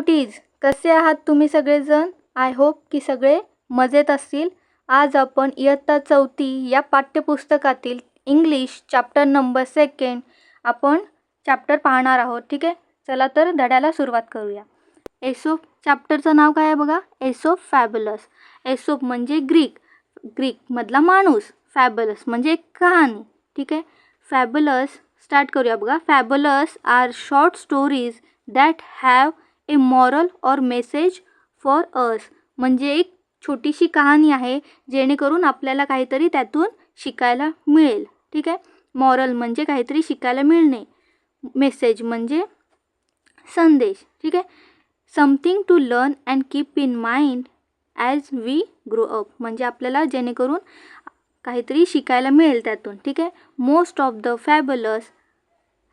Cuties, कसे आहात तुम्ही सगळेजण? आय होप की सगळे मजेत असतील. आज आपण इयत्ता 4 या पाठ्यपुस्तकातील इंग्लिश चॅप्टर नंबर 2 आपण चॅप्टर पाहणार आहोत. ठीक आहे, चला तर धड्याला सुरुवात करूया. एसोप चॅप्टरचं नाव काय आहे बघा, एसोप फॅबुलस. एसोप म्हणजे ग्रीक मधला माणूस, फॅबुलस म्हणजे एक कहाणी. ठीक आहे, फॅबुलस स्टार्ट करूया बघा. Fables are short stories that have a moral or message for us. म्हणजे एक छोटीशी कहाणी आहे जेणेकरून आपल्याला काहीतरी त्यातून शिकायला मिळेल. ठीक आहे, मॉरल म्हणजे काहीतरी शिकायला मिळणे, मेसेज म्हणजे संदेश. ठीक आहे, something to learn and keep in mind as we grow up, म्हणजे आपल्याला जेणेकरून काहीतरी शिकायला मिळेल त्यातून. ठीक आहे, most of the fables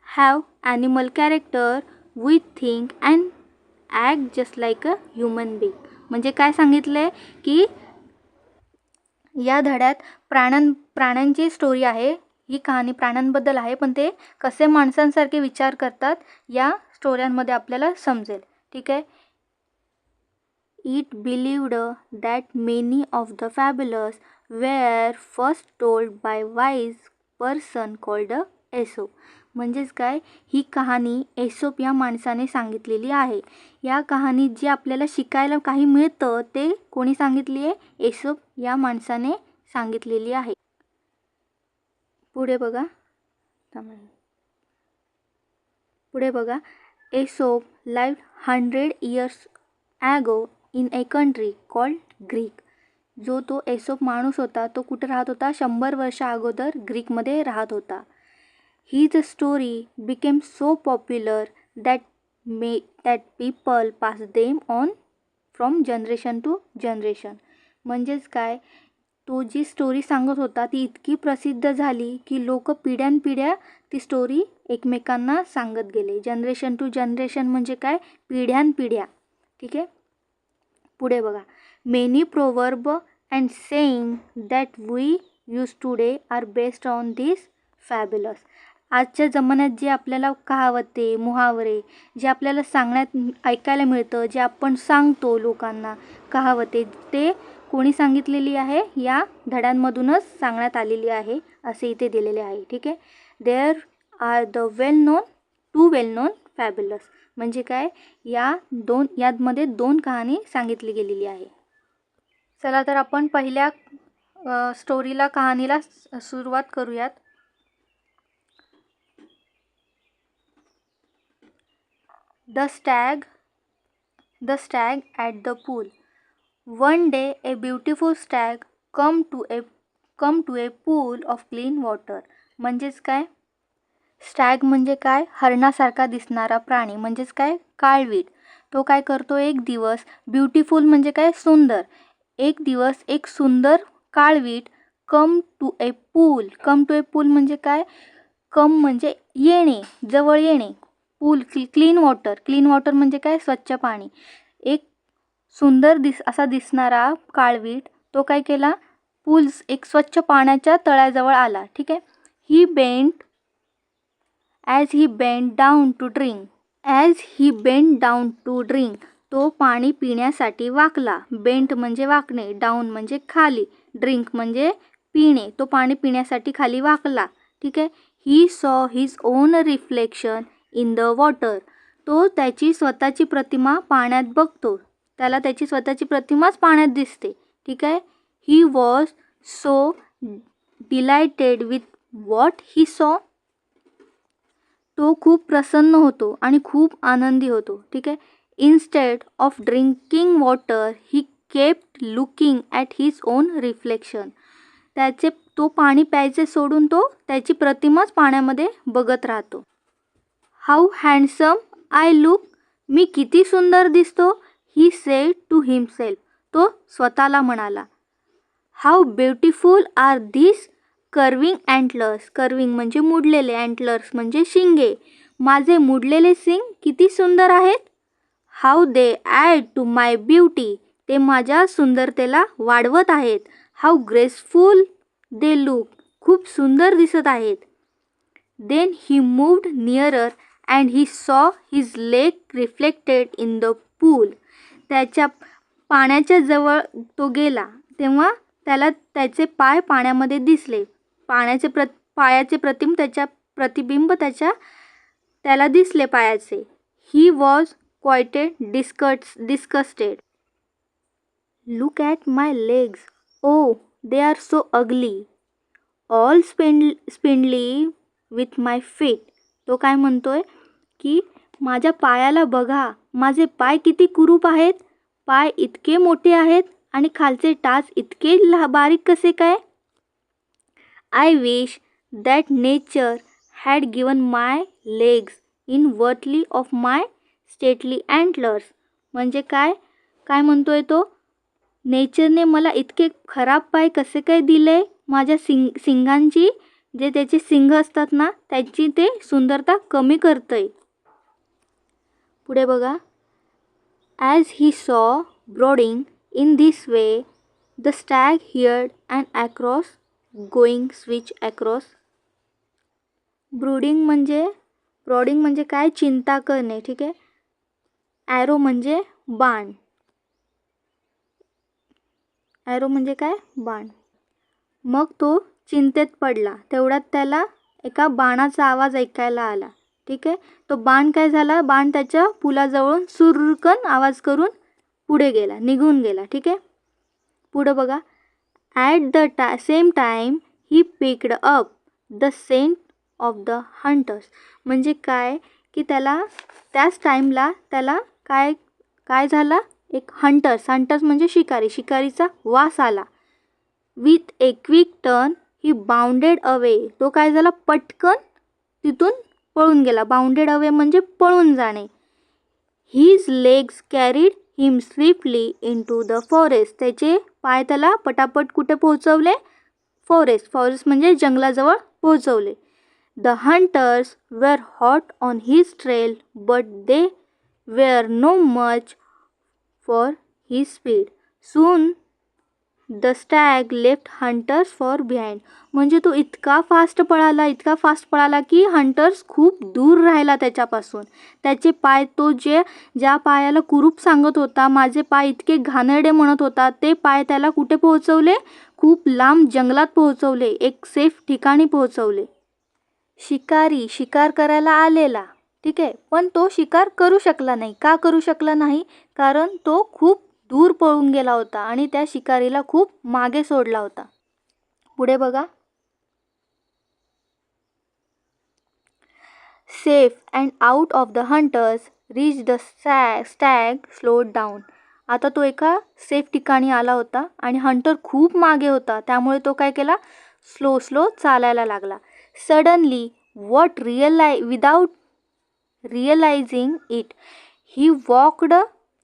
have animal character we think and act just like a human being. म्हणजे काय सांगितलं आहे की या धड्यात प्राण्यांची स्टोरी आहे. ही कहाणी प्राण्यांबद्दल आहे, पण ते कसे माणसांसारखे विचार करतात या स्टोऱ्यांमध्ये आपल्याला समजेल. ठीक आहे, it believed that many of the fables were first told by wise person called Aesop. म्हणजेच काय, ही कहाणी एसोप या माणसाने सांगितलेली आहे. या कहाणीत जे आपल्याला शिकायला काही मिळतं ते कोणी सांगितली आहे, एसोप या माणसाने सांगितलेली आहे. पुढे बघा. एसोप लाईव्ड 100 years ago in a country called Greek. जो तो एसोप माणूस होता तो कुठे राहत होता, 100 वर्षा अगोदर ग्रीकमध्ये राहत होता. His story became so popular that people pass them on from generation to generation. म्हणजेच काय, तो जी स्टोरी सांगत होता ती इतकी प्रसिद्ध झाली की लोक पिढ्यानपिढ्या ती स्टोरी एकमेकांना सांगत गेले. जनरेशन टू जनरेशन म्हणजे काय, पिढ्यानपिढ्या. ठीक आहे, पुढे बघा. Many proverb and saying that we use today are based on this fables. आजच्या जमान्यात जे आपल्याला कहावते, मुहावरे जे आपल्याला ऐकायला मिळतं, जे आपण सांगतो लोकांना कहावते, ते कोणी सांगितलेली आहे, या धड्यांमधूनच सांगण्यात आलेली आहे असे इथे दिलेले आहे. ठीक आहे, there are the two well known fables. म्हणजे काय, यामध्ये 2 कहाणी सांगितली गेलेली आहे. चला तर आपण पहिल्या कहाणीला सुरुवात करूयात. The stag at the pool. One day a beautiful stag come to a pool of clean water. म्हणजेच काय, स्टॅग म्हणजे काय, हरणासारखा दिसणारा प्राणी, म्हणजेच काय, काळवीट. तो काय करतो, एक दिवस ब्युटिफुल म्हणजे काय, सुंदर. एक दिवस एक सुंदर काळवीट कम टू ए पूल म्हणजे काय, कम म्हणजे येणे, जवळ येणे. पूल क्लीन वॉटर म्हणजे काय, स्वच्छ पाणी. एक सुंदर असा दिसणारा काळवीट तो काय केला, एक स्वच्छ पाण्याच्या तळ्याजवळ आला. ठीक आहे, ही बेंट डाऊन टू ड्रिंक. तो पाणी पिण्यासाठी वाकला. बेंट म्हणजे वाकणे, डाऊन म्हणजे खाली, ड्रिंक म्हणजे पिणे. तो पाणी पिण्यासाठी खाली वाकला. ठीक आहे, ही saw his on reflection in the water. तो त्याची स्वतःची प्रतिमा पाण्यात बघतो, त्याला त्याची स्वतःची प्रतिमाच पाण्यात दिसते. ठीक आहे, he was so delighted with what he saw. तो खूप प्रसन्न होतो आणि खूप आनंदी होतो. ठीक आहे, instead of drinking water he kept looking at his on reflection. तो पाणी प्यायचे सोडून तो त्याची प्रतिमाच पाण्यामध्ये बघत राहतो. How handsome I look. मी किती सुंदर दिसतो. He said to himself. तो स्वतःला म्हणाला. How beautiful are these curving antlers. Curving म्हणजे मुडलेले, अँटलर्स म्हणजे शिंगे. माझे मुडलेले शिंग किती सुंदर आहेत. How they add to my beauty. ते माझ्या सुंदरतेला वाढवत आहेत. How graceful they look. खूप सुंदर दिसत आहेत. Then he moved nearer and he saw his leg reflected in the pool. त्याच्या पाण्याच्या जवळ तो गेला तेव्हा त्याला त्याचे पाय पाण्यामध्ये दिसले. पायाचे प्रतिबिंब त्याला दिसले पायाचे. He was quite disgusted. Look at my legs. Oh they are so ugly. All spindly with my feet. तो काय म्हणतोय की माझ्या पायाला बघा, माझे पाय किती कुरूप आहेत. पाय इतके मोठे आहेत आणि खालचे टाच इतके बारीक कसे काय. I wish that nature had given my legs in worthily of my stately antlers. म्हणजे काय म्हणतोय तो, नेचरने मला इतके खराब पाय कसे काय दिले. माझ्या सिंगांची, जे त्याचे सिंग असतात ना, त्याची ते सुंदरता कमी करतंय. पुढे बघा. As he saw brooding in this way the stag heard and across going switch across. Brooding म्हणजे काय, चिंता करणे. ठीक आहे. ॲरो म्हणजे बाण. ॲरो म्हणजे काय, बाण. मग तो चिंतेत पडला. तेवढ्यात त्याला एका बाणाचा आवाज ऐकायला आला. ठीक आहे. तो बाण काय झाला, बाण त्याच्या पुलाजवळून सुरकन आवाज करून पुढे गेला, निघून गेला. ठीक आहे. पुढं बघा. At the same time he picked up the scent of the hunters. म्हणजे काय की त्याला त्याच टाईमला त्याला काय झाला, एक हंटर्स म्हणजे शिकारीचा वास आला. With a quick turn he bounded away. तो काय झाला, पटकन तिथून पळून गेला. बाउंडेड अवे म्हणजे पळून जाणे. His legs carried him swiftly into the forest. त्याचे पाय त्याला पटापट कुठे पोहोचवले, फॉरेस्ट म्हणजे जंगलाजवळ पोहोचवले. The hunters were hot on his trail but they were no match for his speed. Soon the stag left hunters far behind. म्हणजे तो इतका फास्ट पळाला की हंटर्स खूप दूर राहिला त्याच्यापासून. त्याचे पाय, तो ज्या पायाला कुरूप सांगत होता, माझे पाय इतके घाणेरडे म्हणत होता, ते पाय त्याला कुठे पोहोचवले, खूप लांब जंगलात पोहोचवले, एक सेफ ठिकाणी पोहोचवले. शिकारी शिकार करायला आलेला. ठीक आहे. पण तो शिकार करू शकला नाही. का करू शकला नाही, कारण तो खूप दूर पळून गेला होता आणि त्या शिकारीला खूप मागे सोडला होता. पुढे बघा. Safe and out of the hunters reach the Stag slowed down. आता तो एका सेफ ठिकाणी आला होता आणि हंटर खूप मागे होता, त्यामुळे तो काय केला, स्लो चालायला लागला. Suddenly without realizing it he walked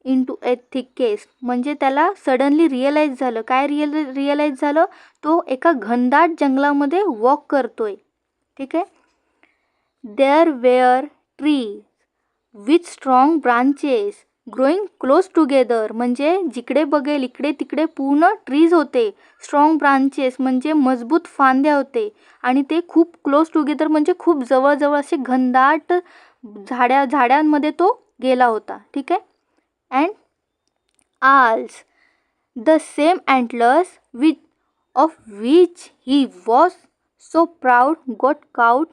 into a thickest. म्हणजे त्याला सडनली रिअलाईज झालं. काय रिअलाईज झालं, तो एका घनदाट जंगलामध्ये वॉक करतोय. ठीक आहे. There were trees with strong branches growing close together. म्हणजे जिकडे बघेल इकडे तिकडे पूर्ण ट्रीज होते. स्ट्रॉंग ब्रांचेस म्हणजे मजबूत फांद्या होते आणि ते खूप क्लोज टुगेदर म्हणजे खूप जवळजवळ असे घनदाट झाड्यांमध्ये तो गेला होता. ठीक आहे. And also the same antlers of which he was so proud got caught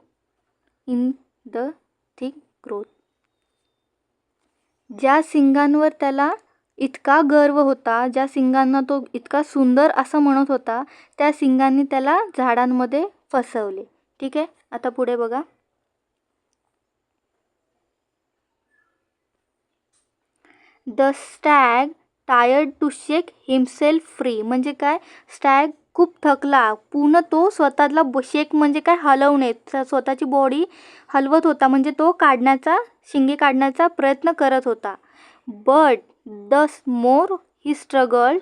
in the thick growth. ज्या सिंगांवर त्याला इतका गर्व होता, ज्या सिंगांना तो इतका सुंदर असं म्हणत होता, त्या सिंगांनी त्याला झाडांमध्ये फसवले. ठीक आहे. आता पुढे बघा. The stag tried to shake himself free. म्हणजे काय, स्टॅग खूप थकला, पूर्ण तो स्वतःला शेक म्हणजे काय, हलवणे, स्वतःची बॉडी हलवत होता, म्हणजे तो शिंगे काढण्याचा प्रयत्न करत होता. But the more he struggled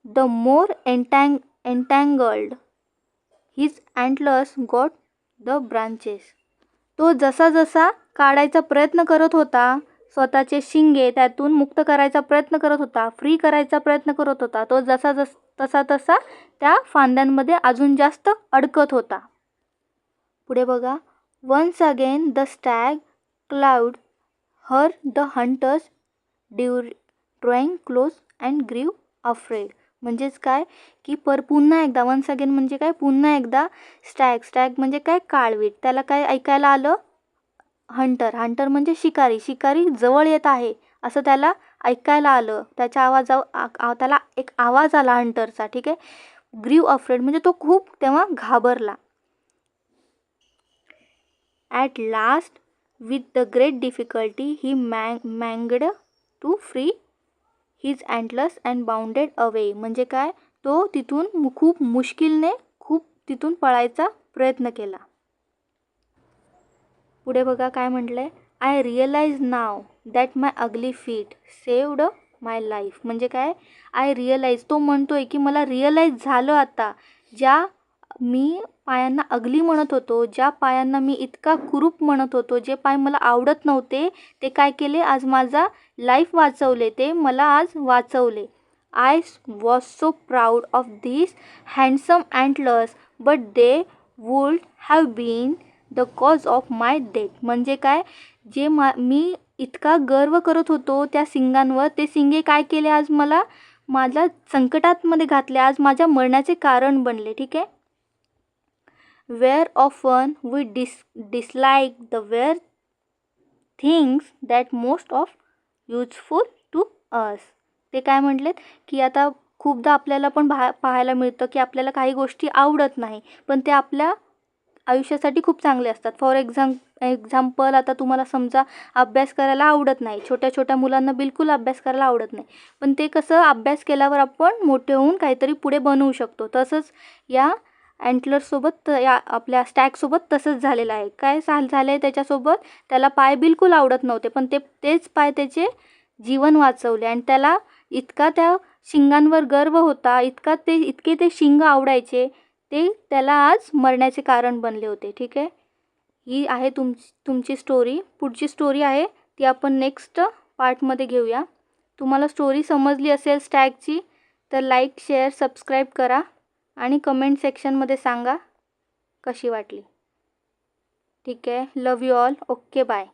the more entangled his antlers got the branches. तो जसा काढायचा प्रयत्न करत होता, स्वतःचे शिंगे त्यातून मुक्त करायचा प्रयत्न करत होता, फ्री करायचा प्रयत्न करत होता, तो तसा त्या फांद्यांमध्ये अजून जास्त अडकत होता. पुढे बघा. Once again the stag could hear the hunters drawing close and grew afraid. म्हणजेच काय की पुन्हा एकदा वन्स अगेन म्हणजे काय पुन्हा एकदा. स्टॅग म्हणजे काय काळवीट. त्याला काय ऐकायला आलं, हंटर म्हणजे शिकारी जवळ येत आहे असं त्याला ऐकायला आलं. त्याच्या त्याला एक आवाज आला हंटरचा. ठीक आहे. ग्रीव अफ्रेड म्हणजे तो खूप तेव्हा घाबरला. At last with the great difficulty he managed to free his antlers and bounded away. म्हणजे काय तो तिथून खूप मुश्किलने तिथून पळायचा प्रयत्न केला. पुढे बघा काय म्हटलंय. I realize now that my ugly feet saved my life. म्हणजे काय आय रिअलाइज, तो म्हणतोय की मला रिअलाइज झालं आता, ज्या मी पायांना अगली म्हणत होतो, ज्या पायांना मी इतका कुरूप म्हणत होतो, जे पाय मला आवडत नव्हते, ते काय केले आज माझा लाईफ वाचवले, ते मला आज वाचवले. I was so proud of this handsome antlers but they would have been the cause of my death. म्हणजे काय जे मी इतका गर्व करत होतो त्या सिंगांवर, ते सिंगे काय केले आज मला माझ्या संकटामध्ये घातले, आज माझ्या मरण्याचे कारण बनले. ठीक आहे. Where often we dislike the very things that most of useful to us. ते काय म्हटलेत की आता खूपदा आपल्याला पण पाहायला मिळतं की आपल्याला काही गोष्टी आवडत नाही, पण ते आपल्या आयुष्यासाठी खूप चांगले असतात. फॉर एक्झाम्पल आता तुम्हाला समजा अभ्यास करायला आवडत नाही, छोट्या मुलांना बिलकुल अभ्यास करायला आवडत नाही, पण ते कसं अभ्यास केल्यावर आपण मोठे होऊन काहीतरी पुढे बनवू शकतो. तसंच या अँटलरसोबत, या आपल्या स्टॅगसोबत तसंच झालेलं आहे. काय झालं आहे त्याच्यासोबत, त्याला पाय बिलकुल आवडत नव्हते, पण तेच पाय त्याचे जीवन वाचवले आणि त्याला इतका त्या शिंगांवर गर्व होता, इतके ते शिंग आवडायचे, ते त्याला आज मरण्याचे कारण बनले होते. ठीक आहे. ही आहे तुमची स्टोरी. पुढची स्टोरी आहे ती आपण नेक्स्ट पार्टमध्ये घेऊया. तुम्हाला स्टोरी समजली असेल स्टॅगची तर लाईक, शेअर, सबस्क्राईब करा आणि कमेंट सेक्शनमध्ये सांगा कशी वाटली. ठीक आहे. Love you all. Okay, bye.